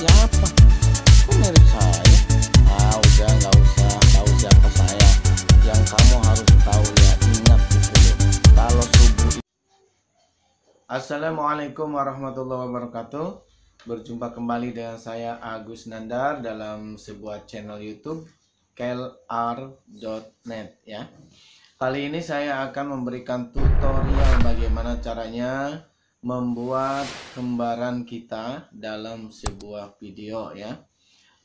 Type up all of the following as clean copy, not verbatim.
siapa? Kok mirip saya? Udah nggak usah tahu siapa saya. Yang kamu harus tahu ya, ingat gitu loh. Kalau subuh. Assalamualaikum warahmatullahi wabarakatuh. Berjumpa kembali dengan saya Agus Nandar dalam sebuah channel YouTube kelr.net ya. Kali ini saya akan memberikan tutorial bagaimana caranya membuat kembaran kita dalam sebuah video ya.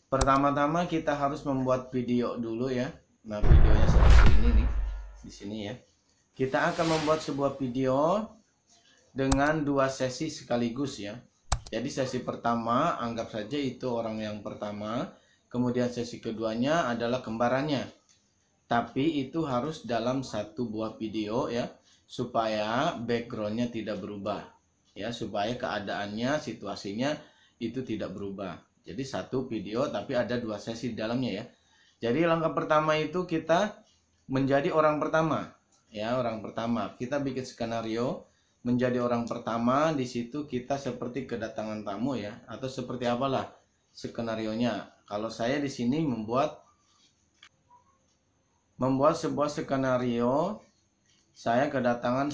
Pertama-tama kita harus membuat video dulu ya. Nah, videonya seperti ini nih, di sini ya. Kita akan membuat sebuah video dengan dua sesi sekaligus ya. Jadi sesi pertama anggap saja itu orang yang pertama, kemudian sesi keduanya adalah kembarannya. Tapi itu harus dalam satu buah video ya, supaya backgroundnya tidak berubah ya, supaya keadaannya, situasinya itu tidak berubah. Jadi satu video tapi ada dua sesi di dalamnya ya. Jadi langkah pertama itu kita menjadi orang pertama ya, orang pertama. Kita bikin skenario menjadi orang pertama. Di situ kita seperti kedatangan tamu ya, atau seperti apalah skenarionya. Kalau saya di sini membuat sebuah skenario, saya kedatangan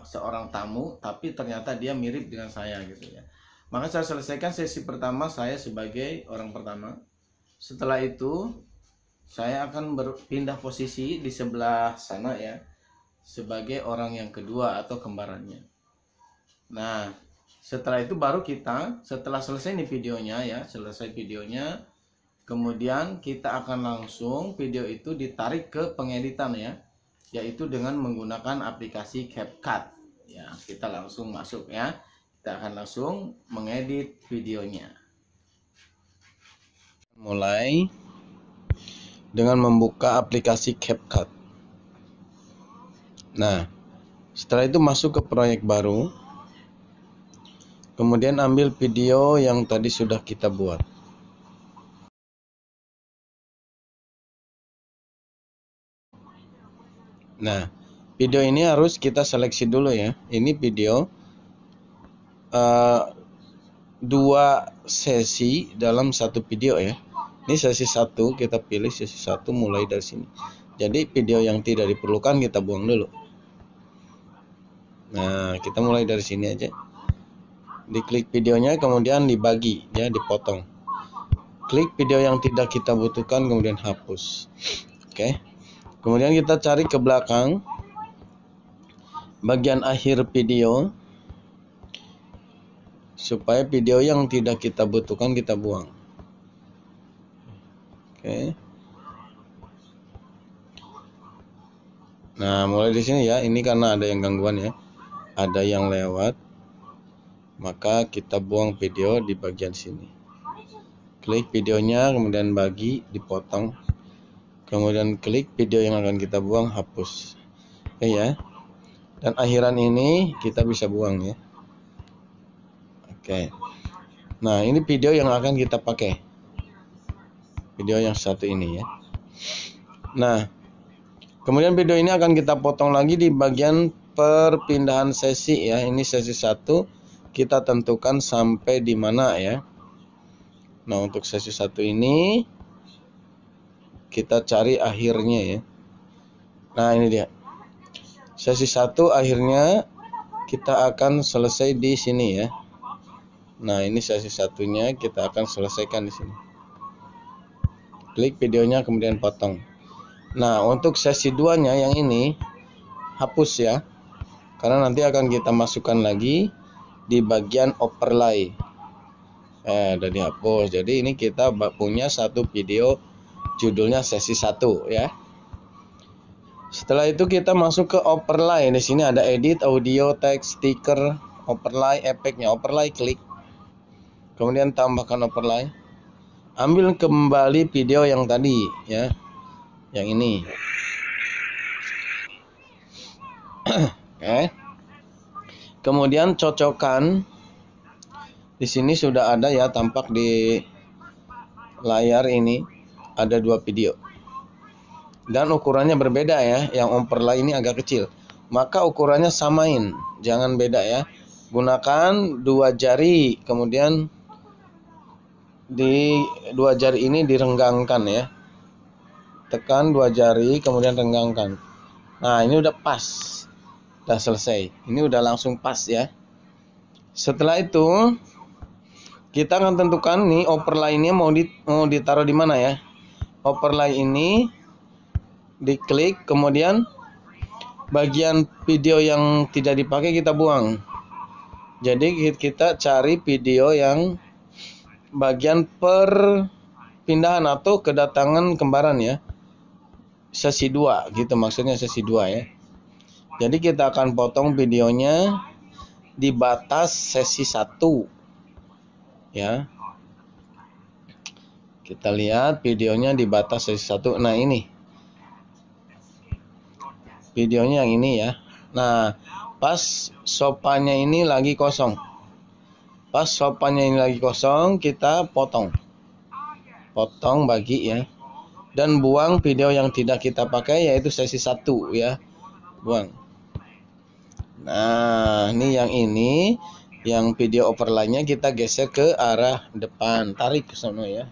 seorang tamu, tapi ternyata dia mirip dengan saya gitu ya. Maka saya selesaikan sesi pertama saya sebagai orang pertama. Setelah itu saya akan berpindah posisi di sebelah sana ya, sebagai orang yang kedua atau kembarannya. Nah, setelah itu baru kita, setelah selesai nih videonya ya, selesai videonya, kemudian kita akan langsung video itu ditarik ke pengeditan ya, yaitu dengan menggunakan aplikasi CapCut ya. Kita langsung masuk ya, kita akan langsung mengedit videonya. Mulai dengan membuka aplikasi CapCut. Nah, setelah itu masuk ke proyek baru, kemudian ambil video yang tadi sudah kita buat. Nah, video ini harus kita seleksi dulu ya. Ini video dua sesi dalam satu video ya. Ini sesi satu, kita pilih sesi satu mulai dari sini. Jadi video yang tidak diperlukan kita buang dulu. Nah, kita mulai dari sini aja. Diklik videonya, kemudian dibagi ya, dipotong. Klik video yang tidak kita butuhkan, kemudian hapus. Oke. Kemudian kita cari ke belakang bagian akhir video, supaya video yang tidak kita butuhkan kita buang. Oke. Nah, mulai di sini ya. Ini karena ada yang gangguan ya, ada yang lewat, maka kita buang video di bagian sini. Klik videonya, kemudian bagi, dipotong. Kemudian klik video yang akan kita buang, hapus. Oke ya. Dan akhiran ini kita bisa buang ya. Oke. Nah, ini video yang akan kita pakai. Video yang satu ini ya. Nah, kemudian video ini akan kita potong lagi di bagian perpindahan sesi ya. Ini sesi 1, kita tentukan sampai di mana ya. Nah, untuk sesi 1 ini kita cari akhirnya ya. Nah, ini dia. Sesi 1 akhirnya kita akan selesai di sini ya. Nah, ini sesi satunya kita akan selesaikan di sini. Klik videonya, kemudian potong. Nah, untuk sesi 2-nya yang ini hapus ya, karena nanti akan kita masukkan lagi di bagian overlay. Udah dihapus. Jadi ini kita punya satu video judulnya sesi 1 ya. Setelah itu kita masuk ke overlay. Di sini ada edit, audio, text, stiker, overlay, efeknya. Overlay, klik. Kemudian tambahkan overlay. Ambil kembali video yang tadi ya, yang ini. Oke. Kemudian cocokkan. Di sini sudah ada ya, tampak di layar ini ada dua video. Dan ukurannya berbeda ya. Yang overlay ini agak kecil. Maka ukurannya samain, jangan beda ya. Gunakan 2 jari, kemudian di dua jari ini direnggangkan ya. Tekan dua jari kemudian renggangkan. Nah, ini udah pas. Udah selesai. Ini udah langsung pas ya. Setelah itu kita akan tentukan nih overlay-nya mau ditaruh di mana ya. Overlay ini diklik, kemudian bagian video yang tidak dipakai kita buang. Jadi kita cari video yang bagian perpindahan atau kedatangan kembaran ya. Sesi 2 gitu, maksudnya sesi 2 ya. Jadi kita akan potong videonya di batas sesi 1 ya. Kita lihat videonya di batas sesi 1. Nah, ini videonya yang ini ya. Nah, pas sopannya ini lagi kosong. Pas sopannya ini lagi kosong, kita potong bagi ya. Dan buang video yang tidak kita pakai, yaitu sesi 1 ya. Buang. Nah, ini yang video overlay-nya kita geser ke arah depan. Tarik ke sana ya.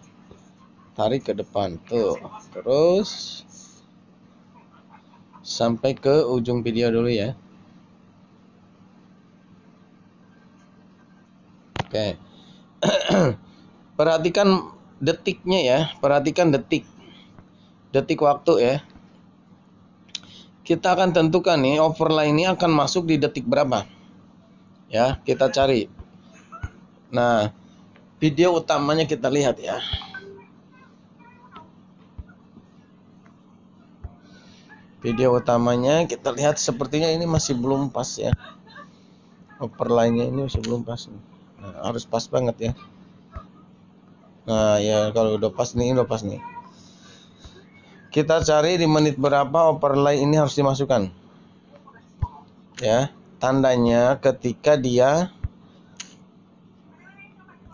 Tarik ke depan tuh. Terus sampai ke ujung video dulu ya. Oke. Perhatikan detiknya ya. Perhatikan detik waktu ya. Kita akan tentukan nih overlay ini akan masuk di detik berapa. Ya, kita cari. Nah, video utamanya kita lihat ya. Video utamanya kita lihat, sepertinya ini masih belum pas ya. Overlay-nya ini masih belum pas. Nah, harus pas banget ya. Nah, ya kalau udah pas nih, Kita cari di menit berapa overlay ini harus dimasukkan. Ya, tandanya ketika dia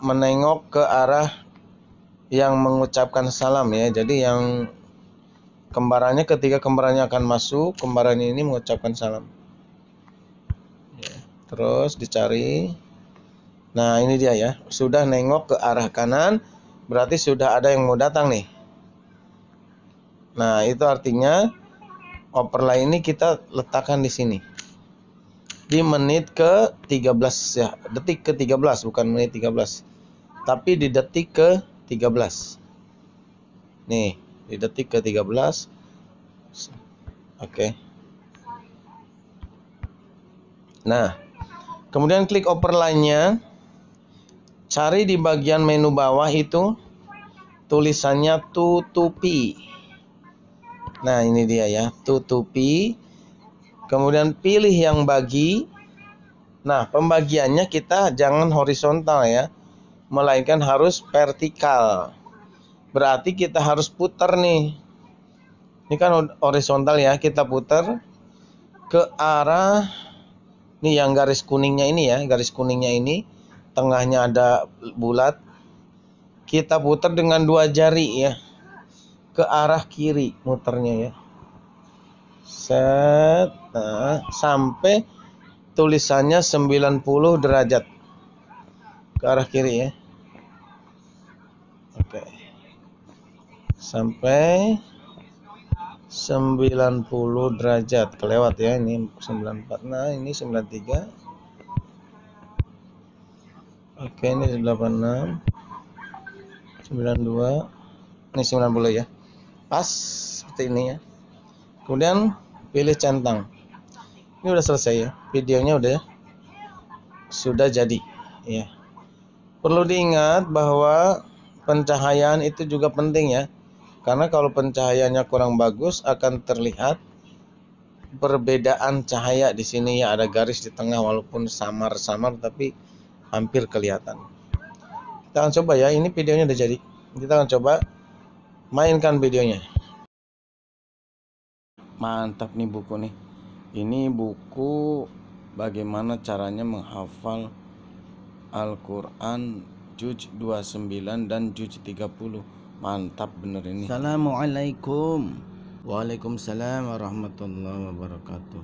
menengok ke arah yang mengucapkan salam ya. Jadi yang kembarannya, ketika kembarannya akan masuk, kembarannya ini mengucapkan salam. Ya, terus dicari. Nah, ini dia ya. Sudah nengok ke arah kanan, berarti sudah ada yang mau datang nih. Nah, itu artinya overlay ini kita letakkan di sini. Di menit ke 13 ya, detik ke 13, bukan menit 13. Tapi di detik ke 13. Nih, di detik ke 13. Oke. Nah, kemudian klik overlay-nya. Cari di bagian menu bawah itu tulisannya tutupi. Nah, ini dia ya, tutupi. Kemudian pilih yang bagi. Nah, pembagiannya kita jangan horizontal ya, melainkan harus vertikal. Berarti kita harus putar nih. Ini kan horizontal ya, kita putar ke arah nih yang garis kuningnya ini ya, garis kuningnya ini, tengahnya ada bulat. Kita putar dengan dua jari ya, ke arah kiri muternya ya. Set, nah, sampai tulisannya 90 derajat ke arah kiri ya. Oke. Sampai 90 derajat kelewat ya, ini 94. Nah, ini 93. Oke, ini 86. 92. Ini 90 ya. Pas seperti ini ya. Kemudian pilih centang. Ini udah selesai ya. Videonya sudah jadi ya. Perlu diingat bahwa pencahayaan itu juga penting ya. Karena kalau pencahayaannya kurang bagus akan terlihat perbedaan cahaya di sini ya, ada garis di tengah walaupun samar-samar tapi hampir kelihatan. Kita akan coba ya, ini videonya udah jadi. Kita akan coba mainkan videonya. Mantap nih buku nih. Ini buku bagaimana caranya menghafal Al-Quran juz 29 dan juz 30. Mantap bener ini. Assalamualaikum. Waalaikumsalam warahmatullahi wabarakatuh.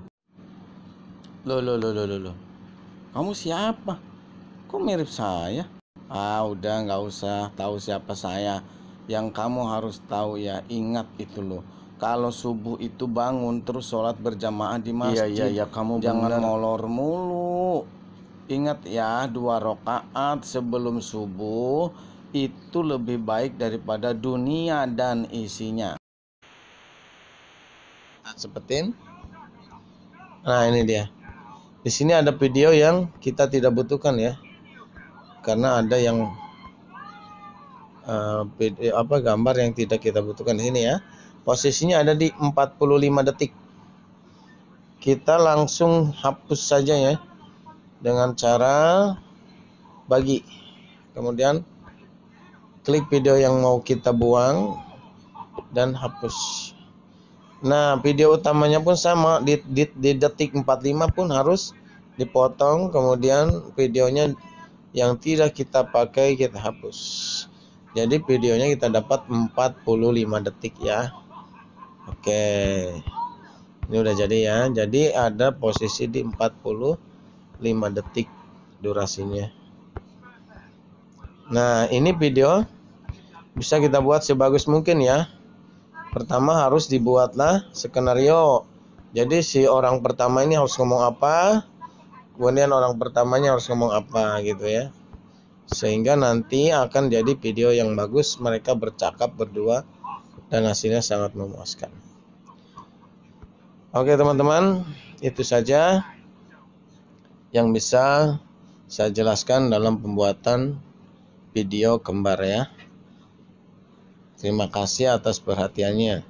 Loh. Kamu siapa? Kok mirip saya? Udah nggak usah tahu siapa saya. Yang kamu harus tahu ya, ingat itu loh. Kalau subuh itu bangun terus sholat berjamaah di masjid. Iya, kamu jangan bener. molor mulu. Ingat ya, 2 rakaat sebelum subuh itu lebih baik daripada dunia dan isinya. Sepetin. Nah, ini dia. Di sini ada video yang kita tidak butuhkan ya. Karena ada yang gambar yang tidak kita butuhkan di sini ya. Posisinya ada di 45 detik. Kita langsung hapus saja ya dengan cara bagi. Kemudian klik video yang mau kita buang dan hapus. Nah, video utamanya pun sama, di detik 45 pun harus dipotong, kemudian videonya yang tidak kita pakai kita hapus. Jadi videonya kita dapat 45 detik ya. Oke. Ini udah jadi ya. Jadi ada posisi di 45 detik durasinya. Nah, ini video bisa kita buat sebagus mungkin ya. Pertama harus dibuatlah skenario. Jadi si orang pertama ini harus ngomong apa, kemudian orang pertamanya harus ngomong apa gitu ya. Sehingga nanti akan jadi video yang bagus, mereka bercakap berdua dan hasilnya sangat memuaskan. Oke teman-teman, itu saja yang bisa saya jelaskan dalam pembuatan video kembar ya. Terima kasih atas perhatiannya.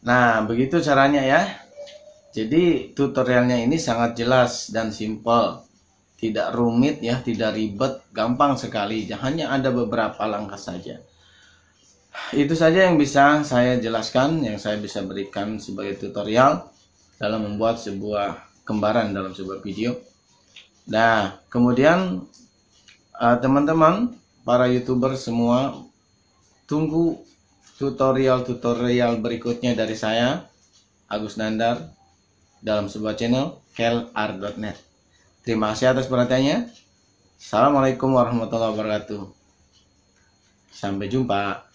Nah, begitu caranya ya. Jadi tutorialnya ini sangat jelas dan simpel. Tidak rumit ya, tidak ribet, gampang sekali. Hanya ada beberapa langkah saja. Itu saja yang bisa saya jelaskan, yang saya bisa berikan sebagai tutorial dalam membuat sebuah kembaran dalam sebuah video. Nah, kemudian teman-teman, para YouTuber semua, tunggu tutorial-tutorial berikutnya dari saya, Agus Nandar, dalam sebuah channel kelr.net. Terima kasih atas perhatiannya. Assalamualaikum warahmatullahi wabarakatuh. Sampai jumpa.